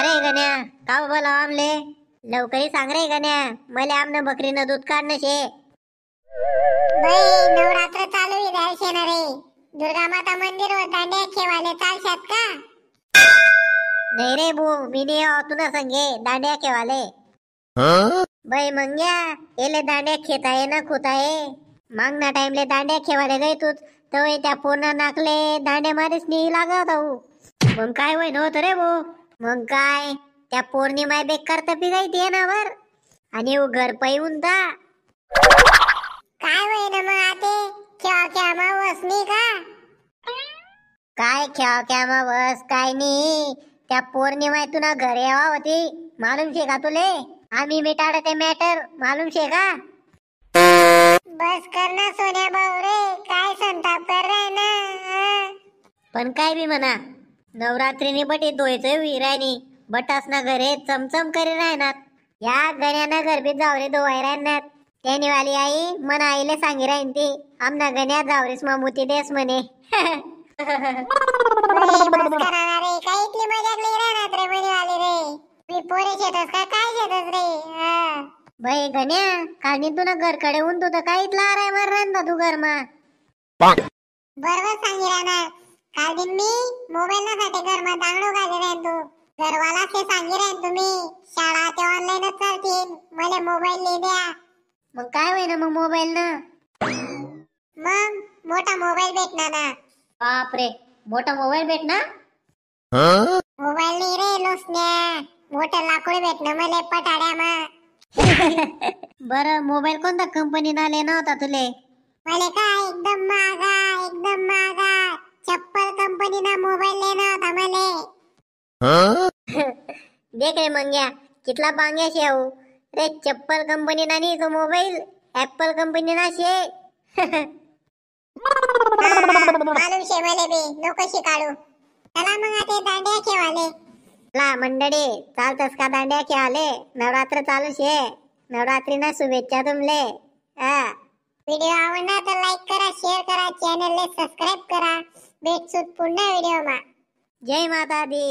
अरे गण्या का बोला आमले लवकरी सांग रे गण्या मले आमनं बकरीनं दूध काढणं शे। बाई नवरात्र चालू आहे द्यायचे ना रे। दुर्गा माता मंदिर वर दांड्या खेवाले चालशात का? नाही रे बू मी नाही तुला संगे दांड्या खेवाले। बाई मंग्या एले दांड्या खेताये ना खुताये मागना टाइमले दांड्या खेवाले गई तू तवे त्या पूर्ण नाकले दांडे मारीस नाही लागत हो। मग काय होईन होत रे बो मग काय त्या पौर्णिमा बेकार तपी गई ती नावर आणि वो घर पाहून ता काय होय ना मग आते खेळा खेळा मावस नाही का? काय खेळा खेळा बस काय नाही त्या पौर्णिमा तुला घर यावा होती मालूम शे का तुले? आम्ही मिटाड ते मॅटर मालूम शे का? बस करना सोन्या भाऊ रे काय संताप कर रहा है ना। पण काय बी म्हणा नवरात्रीनी बटे दोयचं विरायनी बटास ना घरे चमचम करी राहणार या गण्यानं गरबीत जावरे दोवाय राहणार त्यानी वाली आई मन आईले सांगी राहीन ती आमना गण्या जावरीस मामुती देस म्हणे। बस करा रे काय इतली मजाक नाही राहणार रे मनी वाली रे। मी पोरे शेतस का काय शेतस रे? बाई गण्या काढणी तुला घरकडे ऊन तू तर काहीच लाराय मार राहता तू घरमा बरोबर सांगी राहणार। काल दिन मी मोबाईल ना साठी घरमा दांगडो घाली राहीन तू घरवाला से सांगी राहीन तुम्ही शाळा ते ऑनलाईनच चालतील मला मोबाईल ले द्या। मग काय होईना मग मोबाईल ना मग मोठा मोबाईल भेटणार ना। बापरे मोठा मोबाईल भेटणार? मोबाईल नाही रे लोसन्या मोठं लाकूड भेटणं मला पटाड्या मा। बरं मोबाईल कोणता कंपनी ना लेना होता तुले? मला काय एकदम महागा चप्पल कंपनी ना मोबाईल लेना होता मला। देख रे मंग्या कितला बांग्या शे हो रे चप्पल कंपनी ना नहीं तो मोबाईल एप्पल कंपनी ना शे। मालूम शे मला बी नको शिकाडू चला मग आता दांड्या खेवाले। ला मंडळी चालतस का दांड्या खेळाले नवरात्र चालू शे नवरात्री ना शुभेच्छा तुमले। व्हिडिओ आवडला तर लाईक करा शेअर करा चॅनल ले सबस्क्राइब करा भेटसूत पुन्हा व्हिडिओ मा। जय माता दी।